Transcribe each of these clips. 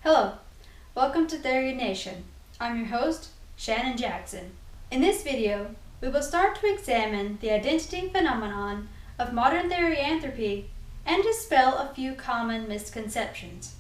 Hello, welcome to Therian Nation. I'm your host, Shannon Jackson. In this video, we will start to examine the identity phenomenon of modern therianthropy and dispel a few common misconceptions.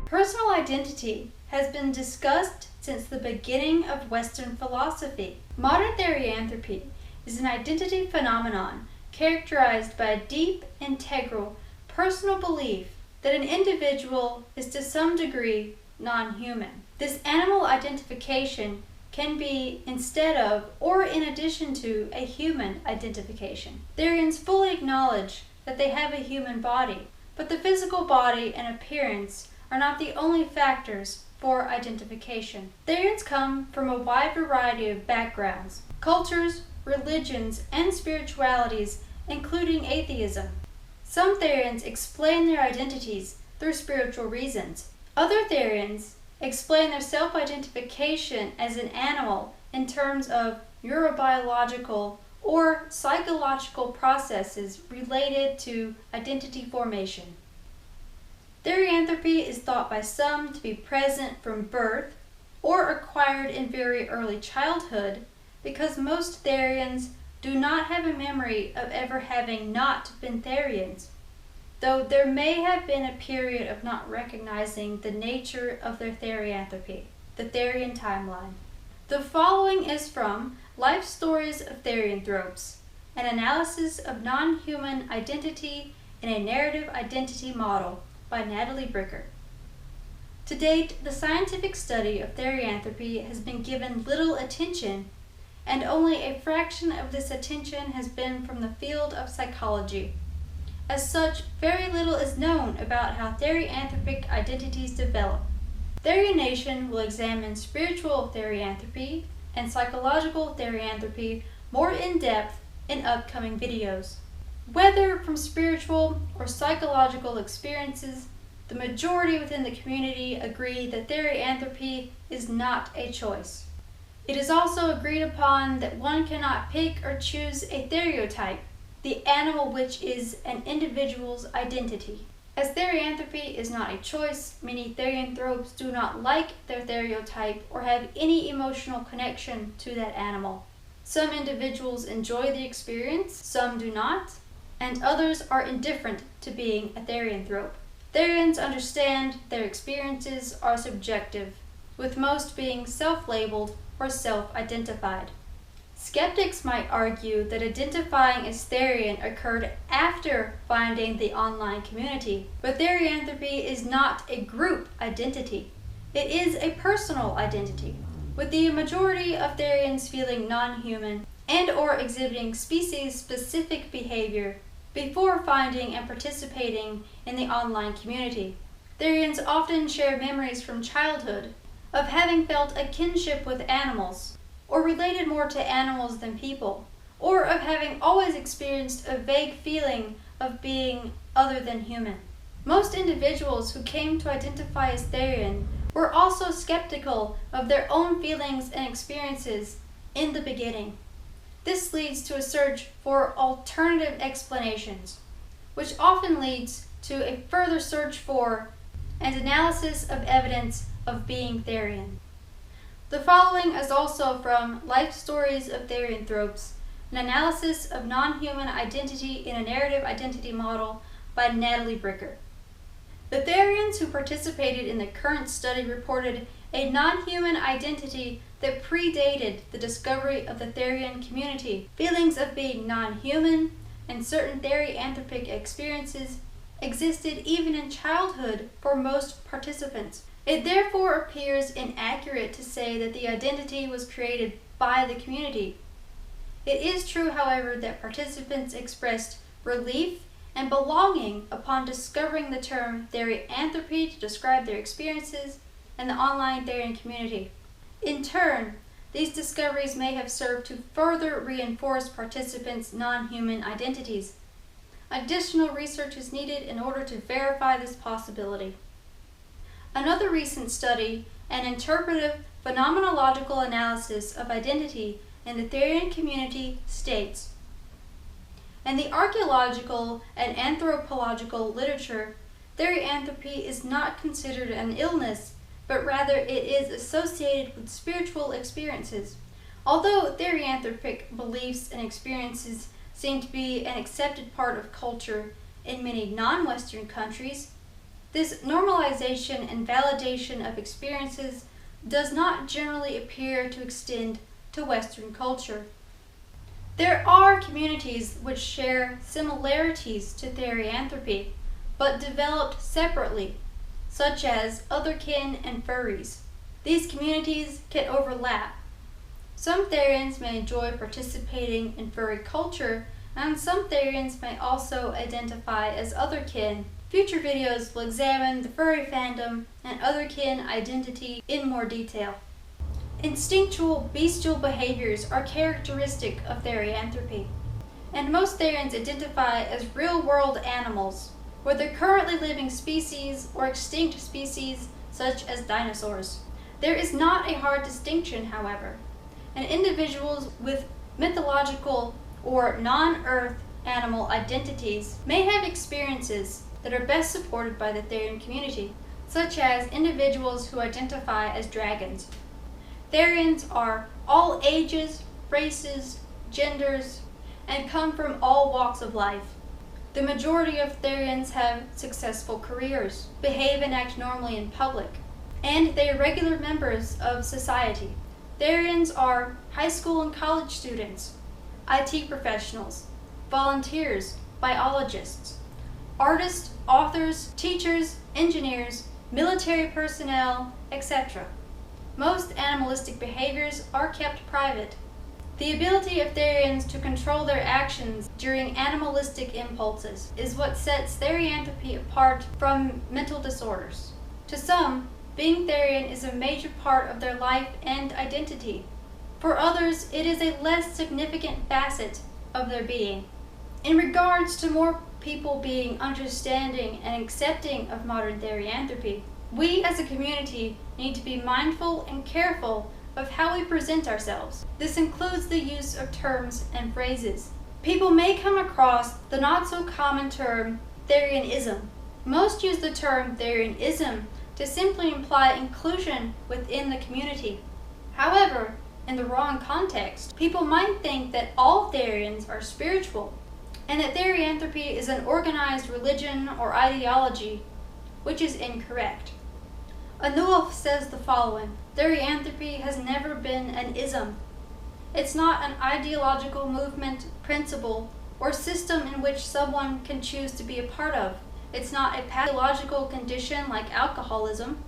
Personal identity has been discussed since the beginning of Western philosophy. Modern therianthropy is an identity phenomenon characterized by a deep, integral, personal belief that an individual is to some degree non-human. This animal identification can be instead of or in addition to a human identification. Therians fully acknowledge that they have a human body, but the physical body and appearance are not the only factors for identification. Therians come from a wide variety of backgrounds, cultures, religions, and spiritualities, including atheism. Some Therians explain their identities through spiritual reasons. Other Therians explain their self-identification as an animal in terms of neurobiological or psychological processes related to identity formation. Therianthropy is thought by some to be present from birth or acquired in very early childhood because most Therians do not have a memory of ever having not been Therians, though there may have been a period of not recognizing the nature of their therianthropy, the Therian timeline. The following is from Life Stories of Therianthropes, an analysis of non-human identity in a narrative identity model, by Natalie Bricker. To date, the scientific study of therianthropy has been given little attention, and only a fraction of this attention has been from the field of psychology. As such, very little is known about how therianthropic identities develop. Therian Nation will examine spiritual therianthropy and psychological therianthropy more in depth in upcoming videos. Whether from spiritual or psychological experiences, the majority within the community agree that therianthropy is not a choice. It is also agreed upon that one cannot pick or choose a theriotype, the animal which is an individual's identity. As therianthropy is not a choice, many therianthropes do not like their theriotype or have any emotional connection to that animal. Some individuals enjoy the experience, some do not, and others are indifferent to being a therianthrope. Therians understand their experiences are subjective, with most being self-labeled or self-identified. Skeptics might argue that identifying as Therian occurred after finding the online community, but therianthropy is not a group identity. It is a personal identity, with the majority of Therians feeling non-human and or exhibiting species-specific behavior before finding and participating in the online community. Therians often share memories from childhood of having felt a kinship with animals, or related more to animals than people, or of having always experienced a vague feeling of being other than human. Most individuals who came to identify as Therian were also skeptical of their own feelings and experiences in the beginning. This leads to a search for alternative explanations, which often leads to a further search for and analysis of evidence of being Therian. The following is also from Life Stories of Therianthropes, an analysis of non-human identity in a narrative identity model by Natalie Bricker. The Therians who participated in the current study reported a non-human identity that predated the discovery of the Therian community. Feelings of being non-human and certain therianthropic experiences existed even in childhood for most participants. It therefore appears inaccurate to say that the identity was created by the community. It is true, however, that participants expressed relief and belonging upon discovering the term therianthropy to describe their experiences in the online Therian community. In turn, these discoveries may have served to further reinforce participants' non-human identities. Additional research is needed in order to verify this possibility. Another recent study, an interpretive Phenomenological Analysis of Identity in the Therian Community states, in the archaeological and anthropological literature, therianthropy is not considered an illness, but rather it is associated with spiritual experiences. Although therianthropic beliefs and experiences seem to be an accepted part of culture in many non-Western countries, this normalization and validation of experiences does not generally appear to extend to Western culture. There are communities which share similarities to therianthropy, but developed separately, such as otherkin and furries. These communities can overlap. Some Therians may enjoy participating in furry culture, and some Therians may also identify as otherkin. Future videos will examine the furry fandom and otherkin identity in more detail. Instinctual bestial behaviors are characteristic of therianthropy, and most Therians identify as real-world animals, whether currently living species or extinct species such as dinosaurs. There is not a hard distinction, however, and individuals with mythological or non-Earth animal identities may have experiences that are best supported by the Therian community, such as individuals who identify as dragons. Therians are all ages, races, genders, and come from all walks of life. The majority of Therians have successful careers, behave and act normally in public, and they are regular members of society. Therians are high school and college students, IT professionals, volunteers, biologists, artists, authors, teachers, engineers, military personnel, etc. Most animalistic behaviors are kept private. The ability of Therians to control their actions during animalistic impulses is what sets therianthropy apart from mental disorders. To some, being Therian is a major part of their life and identity. For others, it is a less significant facet of their being. In regards to more people being understanding and accepting of modern therianthropy, we as a community need to be mindful and careful of how we present ourselves. This includes the use of terms and phrases. People may come across the not-so-common term Therianism. Most use the term Therianism to simply imply inclusion within the community. However, in the wrong context, people might think that all Therians are spiritual, and that therianthropy is an organized religion or ideology, which is incorrect. Anuaf says the following: therianthropy has never been an ism. It's not an ideological movement, principle, or system in which someone can choose to be a part of. It's not a pathological condition like alcoholism,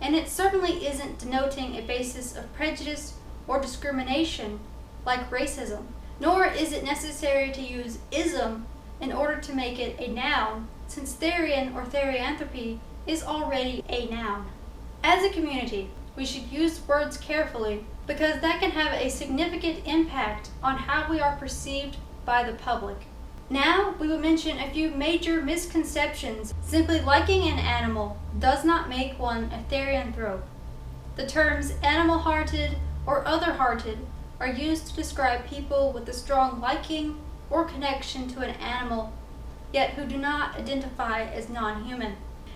and it certainly isn't denoting a basis of prejudice or discrimination like racism. Nor is it necessary to use ism in order to make it a noun, since therian or therianthropy is already a noun. As a community, we should use words carefully because that can have a significant impact on how we are perceived by the public. Now, we will mention a few major misconceptions. Simply liking an animal does not make one a therianthrope. The terms animal-hearted or other-hearted are used to describe people with a strong liking or connection to an animal, yet who do not identify as non-human.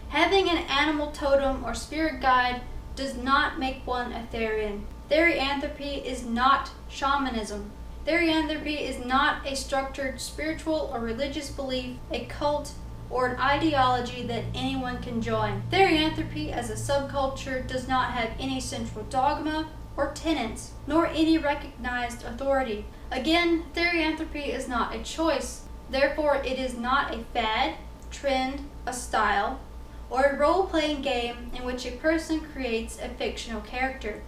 Having an animal totem or spirit guide does not make one a Therian. Therianthropy is not shamanism. Therianthropy is not a structured spiritual or religious belief, a cult, or an ideology that anyone can join. Therianthropy as a subculture does not have any central dogma or tenets, nor any recognized authority. Again, therianthropy is not a choice. Therefore, it is not a fad, trend, a style, or a role-playing game in which a person creates a fictional character.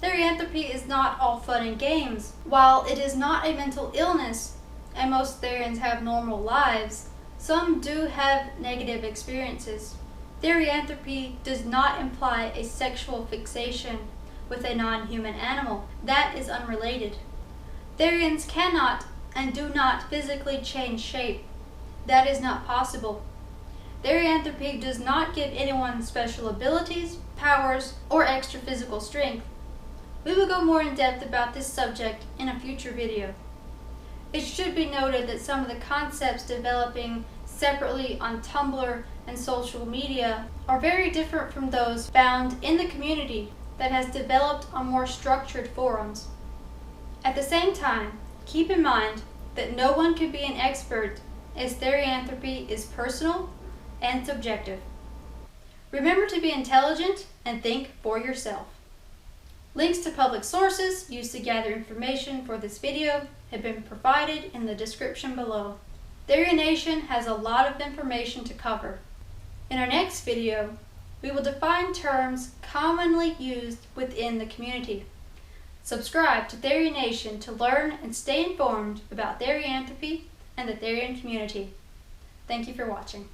Therianthropy is not all fun and games. While it is not a mental illness, and most Therians have normal lives, some do have negative experiences. Therianthropy does not imply a sexual fixation with a non-human animal. That is unrelated. Therians cannot and do not physically change shape. That is not possible. Therianthropy does not give anyone special abilities, powers, or extra physical strength. We will go more in depth about this subject in a future video. It should be noted that some of the concepts developing separately on Tumblr and social media are very different from those found in the community that has developed on more structured forums. At the same time, keep in mind that no one can be an expert, as therianthropy is personal and subjective. Remember to be intelligent and think for yourself. Links to public sources used to gather information for this video have been provided in the description below. TheriaNation has a lot of information to cover. In our next video, we will define terms commonly used within the community. Subscribe to TheriaNation to learn and stay informed about therianthropy and the Therian community. Thank you for watching.